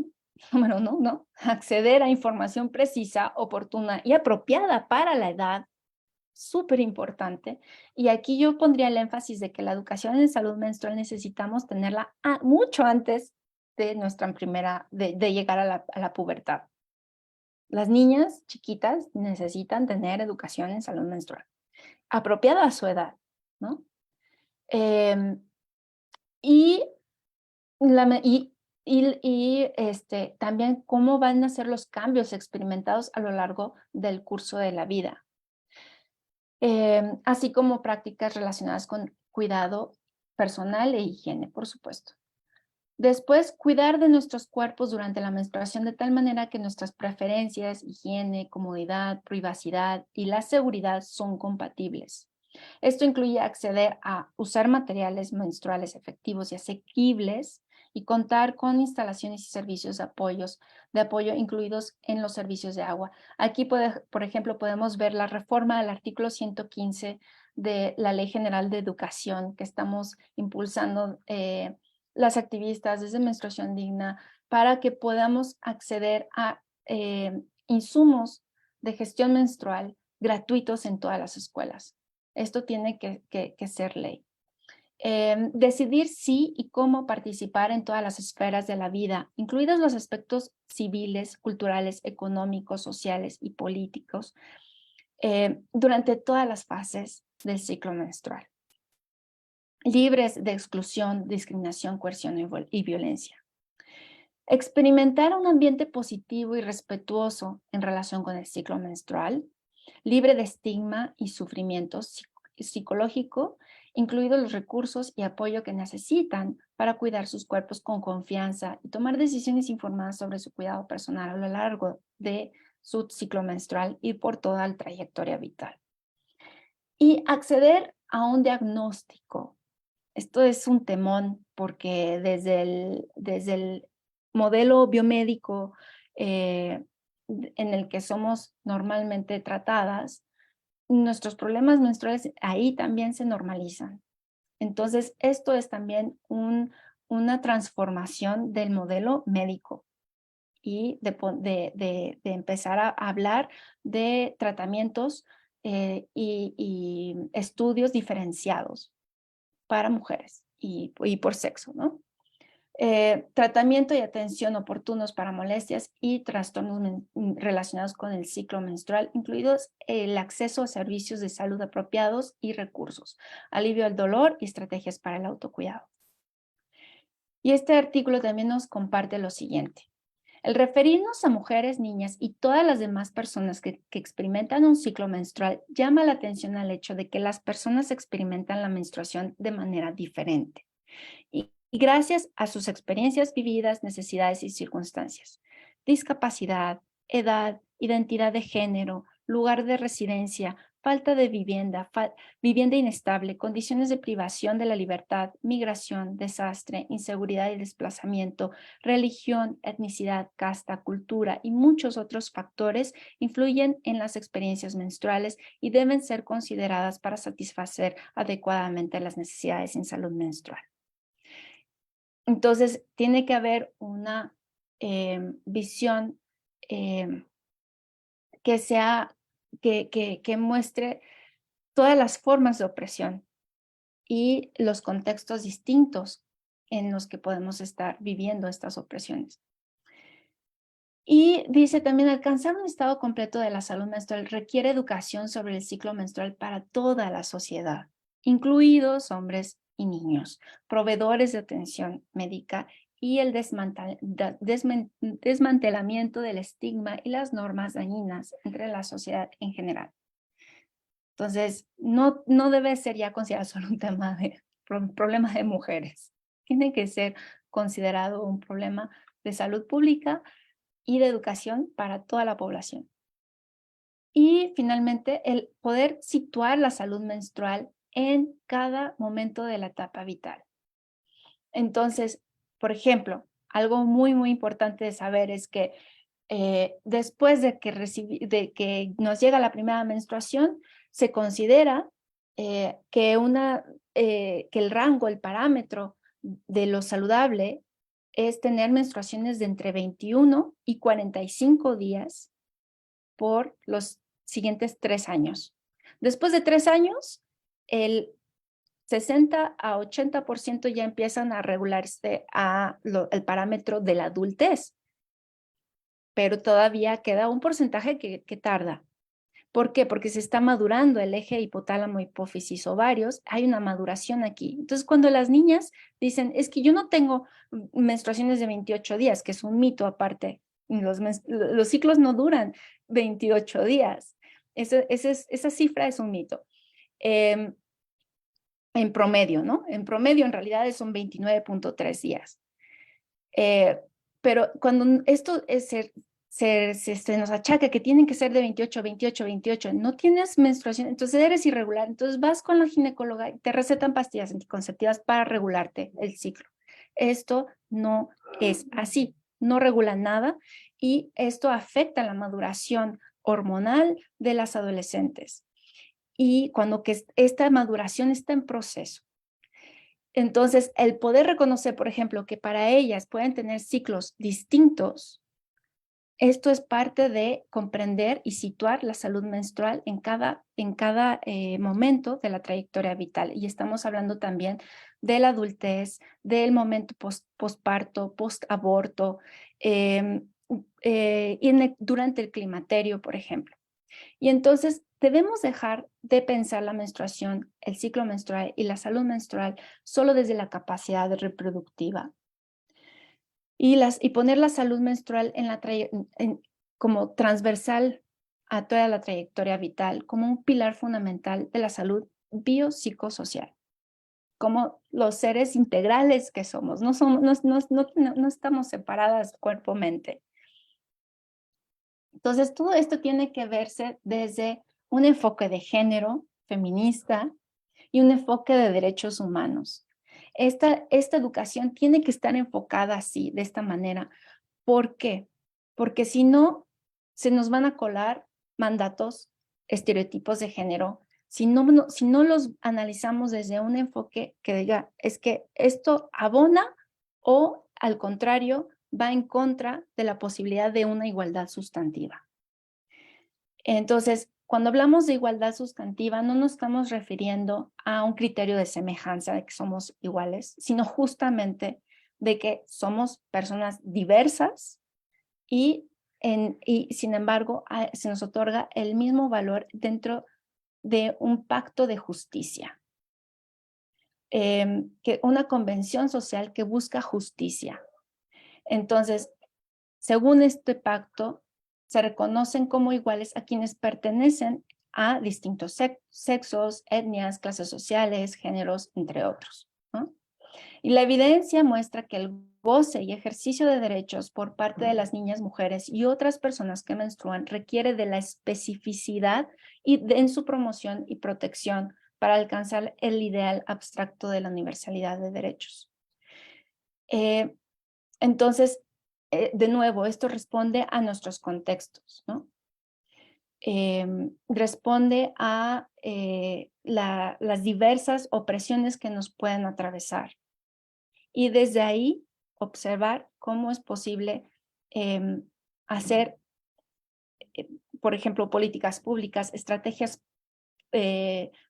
número uno, ¿no? Acceder a información precisa, oportuna y apropiada para la edad, súper importante. Y aquí yo pondría el énfasis de que la educación en salud menstrual necesitamos tenerla mucho antes de de llegar a la pubertad. Las niñas chiquitas necesitan tener educación en salud menstrual, apropiada a su edad, ¿no? Em, y, también cómo van a ser los cambios experimentados a lo largo del curso de la vida. Así como prácticas relacionadas con cuidado personal e higiene, por supuesto. Después, cuidar de nuestros cuerpos durante la menstruación de tal manera que nuestras preferencias, higiene, comodidad, privacidad y la seguridad son compatibles. Esto incluye acceder a usar materiales menstruales efectivos y asequibles y contar con instalaciones y servicios de apoyo incluidos en los servicios de agua. Aquí, por ejemplo, podemos ver la reforma del artículo 115 de la Ley General de Educación que estamos impulsando las activistas desde Menstruación Digna para que podamos acceder a insumos de gestión menstrual gratuitos en todas las escuelas. Esto tiene que ser ley. Decidir si y cómo participar en todas las esferas de la vida, incluidos los aspectos civiles, culturales, económicos, sociales y políticos. durante todas las fases del ciclo menstrual, libres de exclusión, discriminación, coerción y violencia. Experimentar un ambiente positivo y respetuoso en relación con el ciclo menstrual, libre de estigma y sufrimiento psicológico, incluidos los recursos y apoyo que necesitan para cuidar sus cuerpos con confianza y tomar decisiones informadas sobre su cuidado personal a lo largo de su ciclo menstrual y por toda la trayectoria vital. Y acceder a un diagnóstico. Esto es un temón porque desde el modelo biomédico en el que somos normalmente tratadas, nuestros problemas menstruales ahí también se normalizan. Entonces, esto es también una transformación del modelo médico y de empezar a hablar de tratamientos y estudios diferenciados para mujeres y por sexo, ¿no? Tratamiento y atención oportunos para molestias y trastornos relacionados con el ciclo menstrual, incluidos el acceso a servicios de salud apropiados y recursos, alivio al dolor y estrategias para el autocuidado. Y este artículo también nos comparte lo siguiente. El referirnos a mujeres, niñas y todas las demás personas que experimentan un ciclo menstrual llama la atención al hecho de que las personas experimentan la menstruación de manera diferente. Y gracias a sus experiencias vividas, necesidades y circunstancias. Discapacidad, edad, identidad de género, lugar de residencia, falta de vivienda, vivienda inestable, condiciones de privación de la libertad, migración, desastre, inseguridad y desplazamiento, religión, etnicidad, casta, cultura y muchos otros factores influyen en las experiencias menstruales y deben ser consideradas para satisfacer adecuadamente las necesidades en salud menstrual. Entonces, tiene que haber una visión que muestre todas las formas de opresión y los contextos distintos en los que podemos estar viviendo estas opresiones. Y dice también, alcanzar un estado completo de la salud menstrual requiere educación sobre el ciclo menstrual para toda la sociedad, incluidos hombres y niños, proveedores de atención médica y el desmantelamiento del estigma y las normas dañinas entre la sociedad en general. Entonces, no debe ser ya considerado solo un problema de mujeres. Tiene que ser considerado un problema de salud pública y de educación para toda la población. Y finalmente, el poder situar la salud menstrual en cada momento de la etapa vital. Entonces, por ejemplo, algo muy, muy importante de saber es que después de que nos llega la primera menstruación, se considera que el rango, el parámetro de lo saludable es tener menstruaciones de entre 21 y 45 días por los siguientes 3 años. Después de 3 años, el 60 a 80% ya empiezan a regularse el parámetro de la adultez, pero todavía queda un porcentaje que tarda. ¿Por qué? Porque se está madurando el eje hipotálamo, hipófisis, ovarios, hay una maduración aquí. Entonces, cuando las niñas dicen, es que yo no tengo menstruaciones de 28 días, que es un mito aparte, los ciclos no duran 28 días. Esa cifra es un mito. En promedio, ¿no? En promedio, en realidad, son 29.3 días. Pero cuando esto se nos achaca que tienen que ser de 28, 28, 28, no tienes menstruación, entonces eres irregular, entonces vas con la ginecóloga y te recetan pastillas anticonceptivas para regularte el ciclo. Esto no es así, no regula nada y esto afecta la maduración hormonal de las adolescentes. Y cuando esta maduración está en proceso. Entonces, el poder reconocer, por ejemplo, que para ellas pueden tener ciclos distintos, esto es parte de comprender y situar la salud menstrual en cada momento de la trayectoria vital. Y estamos hablando también de la adultez, del momento postparto, postaborto, y durante el climaterio, por ejemplo. Y entonces, debemos dejar de pensar la menstruación, el ciclo menstrual y la salud menstrual solo desde la capacidad reproductiva y poner la salud menstrual como transversal a toda la trayectoria vital, como un pilar fundamental de la salud biopsicosocial, como los seres integrales que somos. No estamos separadas cuerpo-mente. Entonces, todo esto tiene que verse desde un enfoque de género feminista y un enfoque de derechos humanos. Esta educación tiene que estar enfocada así, de esta manera. ¿Por qué? Porque si no, se nos van a colar mandatos, estereotipos de género, si no los analizamos desde un enfoque que diga, es que esto abona o al contrario, va en contra de la posibilidad de una igualdad sustantiva. Entonces, cuando hablamos de igualdad sustantiva, no nos estamos refiriendo a un criterio de semejanza, de que somos iguales, sino justamente de que somos personas diversas y sin embargo se nos otorga el mismo valor dentro de un pacto de justicia, que una convención social que busca justicia. Entonces, según este pacto, se reconocen como iguales a quienes pertenecen a distintos sexos, etnias, clases sociales, géneros, entre otros, ¿no? Y la evidencia muestra que el goce y ejercicio de derechos por parte de las niñas, mujeres y otras personas que menstruan requiere de la especificidad en su promoción y protección para alcanzar el ideal abstracto de la universalidad de derechos. Entonces, de nuevo, esto responde a nuestros contextos, ¿no? Responde a las diversas opresiones que nos pueden atravesar. Y desde ahí observar cómo es posible hacer, por ejemplo, políticas públicas, estrategias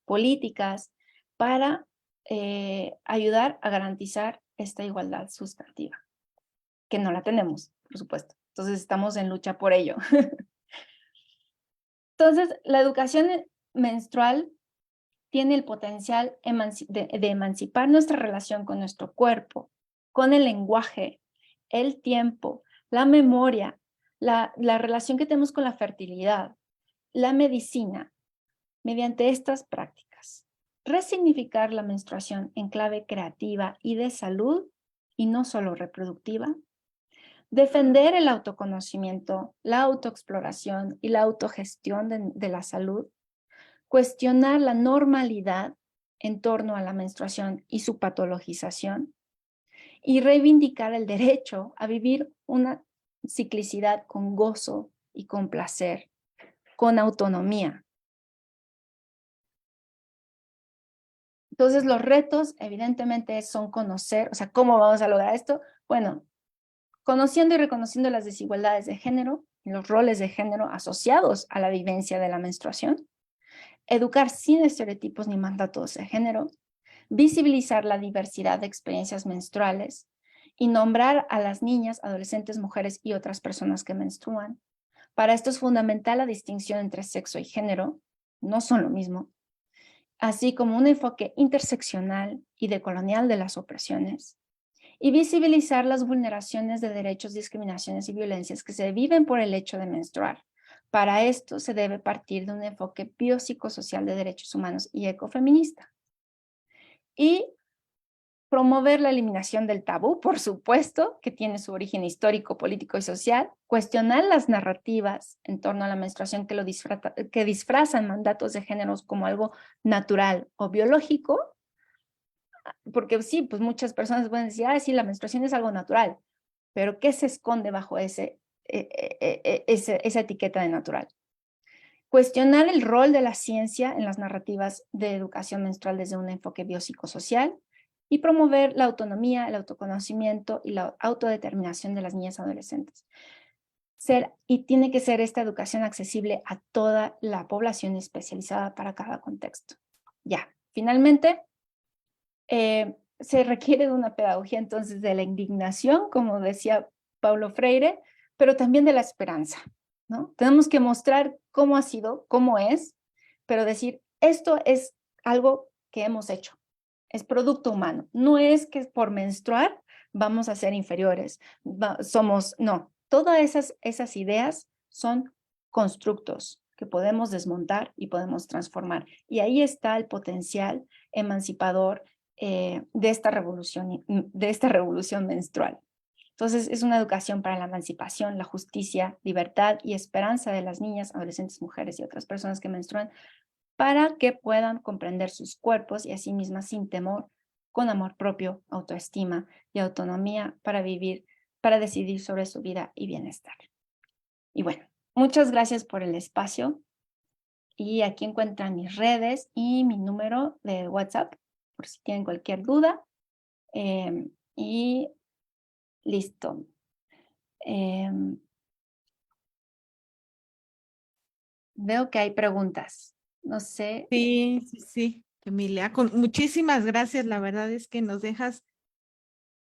políticas para ayudar a garantizar esta igualdad sustantiva, que no la tenemos, por supuesto. Entonces estamos en lucha por ello. Entonces, la educación menstrual tiene el potencial de emancipar nuestra relación con nuestro cuerpo, con el lenguaje, el tiempo, la memoria, la relación que tenemos con la fertilidad, la medicina, mediante estas prácticas. Resignificar la menstruación en clave creativa y de salud, y no solo reproductiva. Defender el autoconocimiento, la autoexploración y la autogestión de la salud. Cuestionar la normalidad en torno a la menstruación y su patologización, y reivindicar el derecho a vivir una ciclicidad con gozo y con placer, con autonomía. Entonces, los retos, evidentemente, son conocer, o sea, ¿cómo vamos a lograr esto? Bueno, conociendo y reconociendo las desigualdades de género, los roles de género asociados a la vivencia de la menstruación, educar sin estereotipos ni mandatos de género, visibilizar la diversidad de experiencias menstruales y nombrar a las niñas, adolescentes, mujeres y otras personas que menstruan. Para esto es fundamental la distinción entre sexo y género, no son lo mismo, así como un enfoque interseccional y decolonial de las opresiones, y visibilizar las vulneraciones de derechos, discriminaciones y violencias que se viven por el hecho de menstruar. Para esto se debe partir de un enfoque biopsicosocial de derechos humanos y ecofeminista. Y promover la eliminación del tabú, por supuesto, que tiene su origen histórico, político y social, cuestionar las narrativas en torno a la menstruación que disfrazan mandatos de géneros como algo natural o biológico, porque sí, pues muchas personas pueden decir, sí, la menstruación es algo natural, pero ¿qué se esconde bajo esa etiqueta de natural? Cuestionar el rol de la ciencia en las narrativas de educación menstrual desde un enfoque biopsicosocial y promover la autonomía, el autoconocimiento y la autodeterminación de las niñas y adolescentes. Y tiene que ser esta educación accesible a toda la población especializada para cada contexto. Ya, finalmente, se requiere de una pedagogía entonces de la indignación, como decía Paulo Freire, pero también de la esperanza, ¿no? Tenemos que mostrar cómo ha sido, cómo es, pero decir, esto es algo que hemos hecho, es producto humano, no es que por menstruar vamos a ser inferiores, no, todas esas ideas son constructos que podemos desmontar y podemos transformar. Y ahí está el potencial emancipador de esta revolución menstrual. Entonces, es una educación para la emancipación, la justicia, libertad y esperanza de las niñas, adolescentes, mujeres y otras personas que menstruan para que puedan comprender sus cuerpos y a sí mismas sin temor, con amor propio, autoestima y autonomía para vivir, para decidir sobre su vida y bienestar. Y bueno, muchas gracias por el espacio y aquí encuentran mis redes y mi número de WhatsApp por si tienen cualquier duda. Y listo. Veo que hay preguntas. No sé. Sí, sí, sí, Emilia, con muchísimas gracias. La verdad es que nos dejas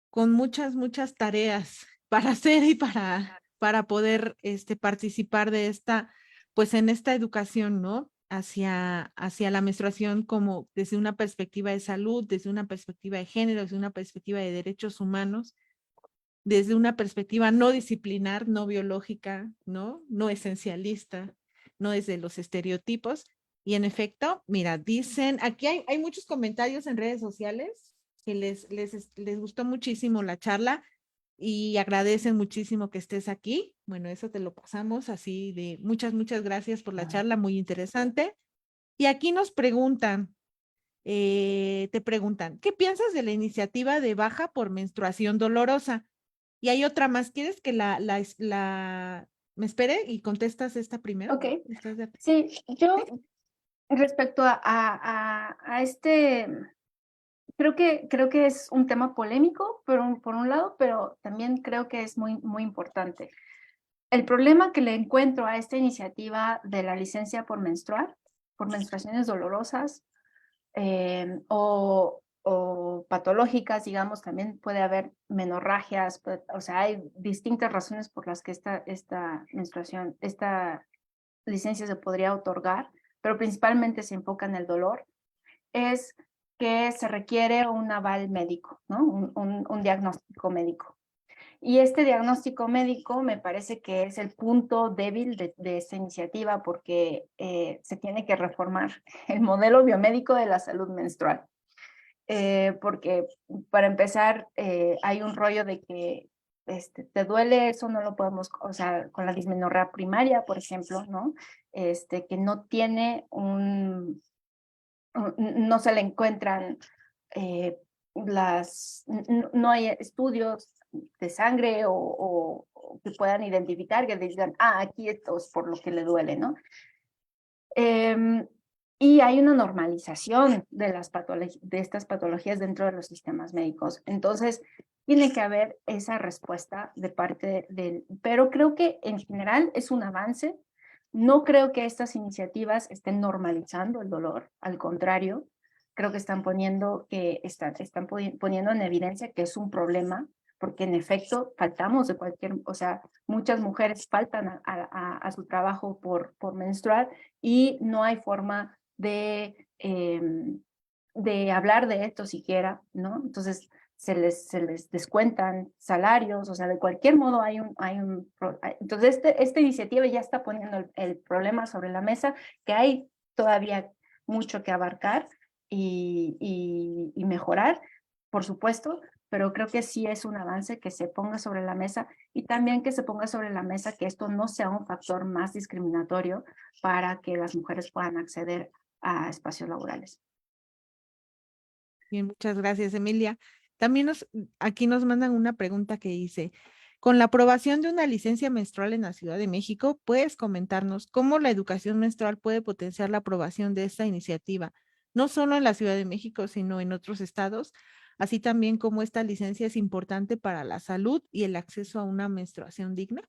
con muchas, muchas tareas para hacer y para poder participar de esta, pues en esta educación, ¿no? Hacia la menstruación como desde una perspectiva de salud, desde una perspectiva de género, desde una perspectiva de derechos humanos, desde una perspectiva no disciplinar, no biológica, ¿no? No esencialista, no desde los estereotipos. Y en efecto, mira, dicen, aquí hay muchos comentarios en redes sociales que les gustó muchísimo la charla y agradecen muchísimo que estés aquí. Bueno, eso te lo pasamos así de muchas, muchas gracias por la charla, muy interesante. Y aquí nos preguntan, te preguntan, ¿qué piensas de la iniciativa de baja por menstruación dolorosa? Y hay otra más. ¿Quieres que me espere y contestas esta primero? Ok, ¿Estás de acuerdo? sí, yo respecto a este, creo que es un tema polémico por un lado, pero también creo que es muy, muy importante. El problema que le encuentro a esta iniciativa de la licencia por menstruar, por menstruaciones dolorosas o patológicas, digamos, también puede haber menorragias, o sea, hay distintas razones por las que esta menstruación, esta licencia se podría otorgar, pero principalmente se enfoca en el dolor, es que se requiere un aval médico, ¿no? Un diagnóstico médico. Y este diagnóstico médico me parece que es el punto débil de esta iniciativa porque se tiene que reformar el modelo biomédico de la salud menstrual. Porque para empezar, hay un rollo de que te duele, eso no lo podemos, o sea, con la dismenorrea primaria, por ejemplo, ¿no? Que no tiene no se le encuentran no hay estudios de sangre o que puedan identificar, que digan, aquí esto es por lo que le duele, ¿no? Y hay una normalización de estas patologías dentro de los sistemas médicos. Entonces, tiene que haber esa respuesta de parte del... Pero creo que en general es un avance. No creo que estas iniciativas estén normalizando el dolor, al contrario, creo que están poniendo en evidencia que es un problema, porque en efecto faltamos o sea, muchas mujeres faltan a su trabajo por menstruar y no hay forma de hablar de esto siquiera, ¿no? Entonces se les descuentan salarios, o sea, de cualquier modo entonces esta iniciativa ya está poniendo el problema sobre la mesa, que hay todavía mucho que abarcar y mejorar, por supuesto, pero creo que sí es un avance que se ponga sobre la mesa y también que se ponga sobre la mesa que esto no sea un factor más discriminatorio para que las mujeres puedan acceder a espacios laborales. Bien, muchas gracias, Emilia. También aquí nos mandan una pregunta que dice, con la aprobación de una licencia menstrual en la Ciudad de México, ¿puedes comentarnos cómo la educación menstrual puede potenciar la aprobación de esta iniciativa, no solo en la Ciudad de México, sino en otros estados, así también como esta licencia es importante para la salud y el acceso a una menstruación digna?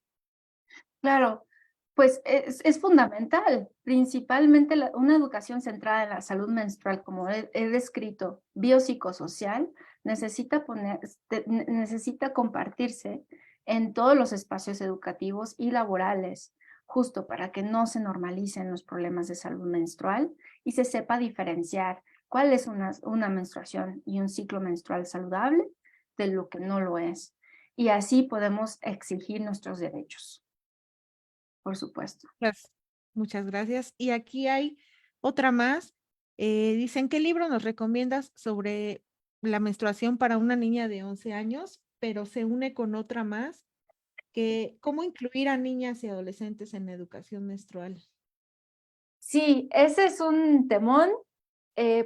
Claro, pues es fundamental, principalmente una educación centrada en la salud menstrual, como he descrito, biopsicosocial, necesita compartirse en todos los espacios educativos y laborales, justo para que no se normalicen los problemas de salud menstrual y se sepa diferenciar cuál es una menstruación y un ciclo menstrual saludable de lo que no lo es. Y así podemos exigir nuestros derechos, por supuesto. Muchas gracias. Y aquí hay otra más. Dicen, ¿qué libro nos recomiendas sobre la menstruación para una niña de 11 años? Pero se une con otra más, que cómo incluir a niñas y adolescentes en la educación menstrual. Sí, ese es un temón,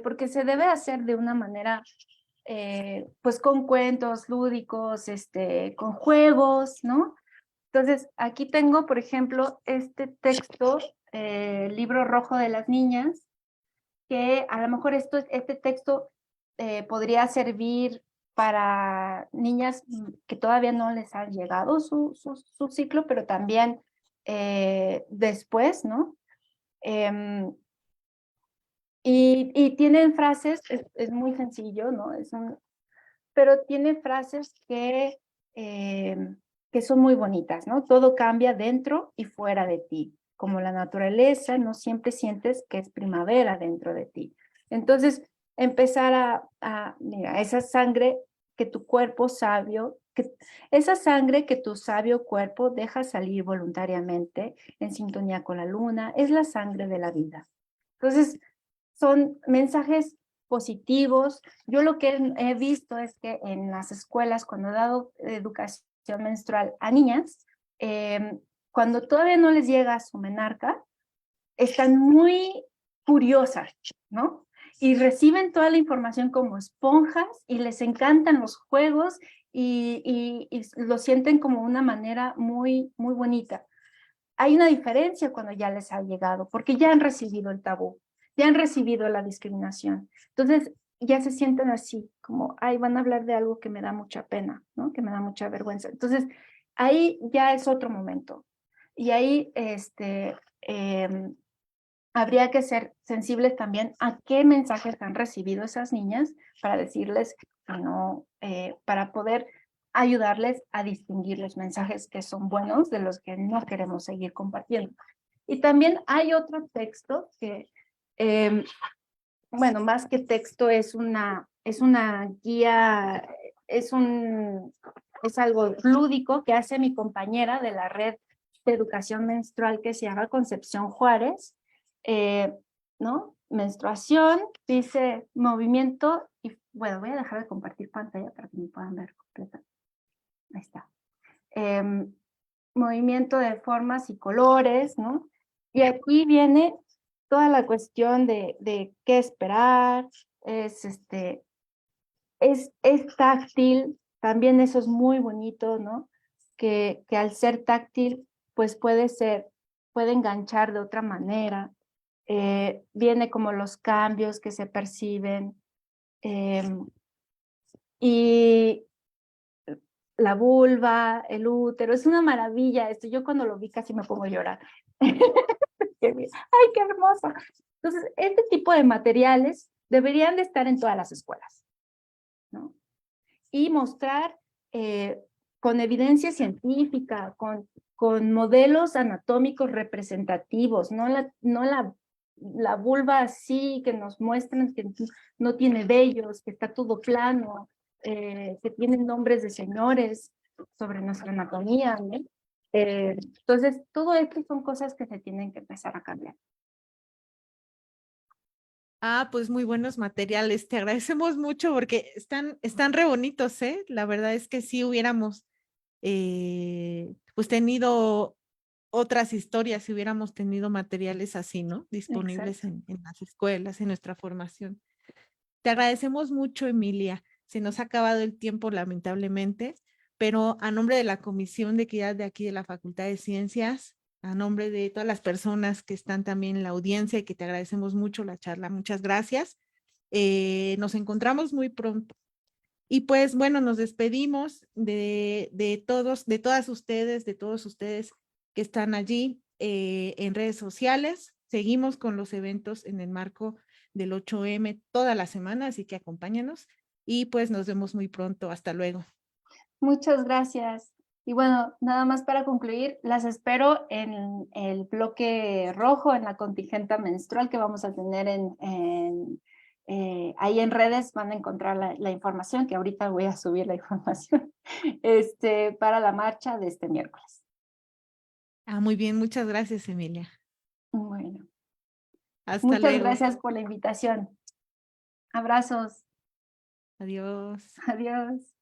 porque se debe hacer de una manera, pues con cuentos lúdicos, con juegos, ¿no? Entonces, aquí tengo, por ejemplo, este texto, Libro Rojo de las Niñas, que a lo mejor este texto podría servir para niñas que todavía no les ha llegado su ciclo, pero también después, ¿no? Em, y tienen frases, es muy sencillo, ¿no? Pero tiene frases que son muy bonitas, ¿no? Todo cambia dentro y fuera de ti. Como la naturaleza, no siempre sientes que es primavera dentro de ti. Entonces, empezar mira, esa sangre que tu cuerpo sabio, esa sangre que tu sabio cuerpo deja salir voluntariamente en sintonía con la luna, es la sangre de la vida. Entonces, son mensajes positivos. Yo lo que he visto es que en las escuelas, cuando he dado educación menstrual a niñas, cuando todavía no les llega su menarca, están muy curiosas, ¿no? Y reciben toda la información como esponjas y les encantan los juegos y lo sienten como una manera muy, muy bonita. Hay una diferencia cuando ya les ha llegado, porque ya han recibido el tabú, ya han recibido la discriminación. Entonces, ya se sienten así, como, ay, van a hablar de algo que me da mucha pena, ¿no? Que me da mucha vergüenza. Entonces, ahí ya es otro momento. Y ahí, habría que ser sensibles también a qué mensajes han recibido esas niñas para decirles que no, para poder ayudarles a distinguir los mensajes que son buenos de los que no queremos seguir compartiendo. Y también hay otro texto que, bueno, más que texto es una guía, es algo lúdico que hace mi compañera de la red de educación menstrual que se llama Concepción Juárez, eh, ¿no? Menstruación, dice movimiento, y bueno, voy a dejar de compartir pantalla para que me puedan ver completa. Ahí está. Movimiento de formas y colores, ¿no? Y aquí viene toda la cuestión de qué esperar, es, es táctil, también eso es muy bonito, ¿no? Que al ser táctil, pues puede enganchar de otra manera, viene como los cambios que se perciben, y la vulva, el útero, es una maravilla esto. Yo cuando lo vi casi me pongo a llorar. ¡Ay, qué hermoso! Entonces, este tipo de materiales deberían de estar en todas las escuelas, ¿no? Y mostrar con evidencia científica, con modelos anatómicos representativos, la vulva así que nos muestran que no tiene vellos, que está todo plano, que tienen nombres de señores sobre nuestra anatomía, ¿no? Entonces, todo esto son cosas que se tienen que empezar a cambiar. Ah, pues muy buenos materiales. Te agradecemos mucho porque están re bonitos, ¿eh? La verdad es que sí hubiéramos pues tenido otras historias si hubiéramos tenido materiales así, ¿no? Disponibles Exacto. en las escuelas, en nuestra formación. Te agradecemos mucho, Emilia. Se nos ha acabado el tiempo, lamentablemente, pero a nombre de la Comisión de Equidad de aquí de la Facultad de Ciencias, a nombre de todas las personas que están también en la audiencia y que te agradecemos mucho la charla, muchas gracias. Nos encontramos muy pronto. Y pues bueno, nos despedimos de todos, de todos ustedes que están allí en redes sociales. Seguimos con los eventos en el marco del 8M toda la semana, así que acompáñanos y pues nos vemos muy pronto. Hasta luego. Muchas gracias. Y bueno, nada más para concluir, las espero en el bloque rojo, en la contingenta menstrual que vamos a tener ahí en redes. Van a encontrar la información, que ahorita voy a subir la información, para la marcha de este miércoles. Ah, muy bien, muchas gracias, Emilia. Bueno, Hasta muchas luego. gracias por la invitación. Abrazos. Adiós. Adiós.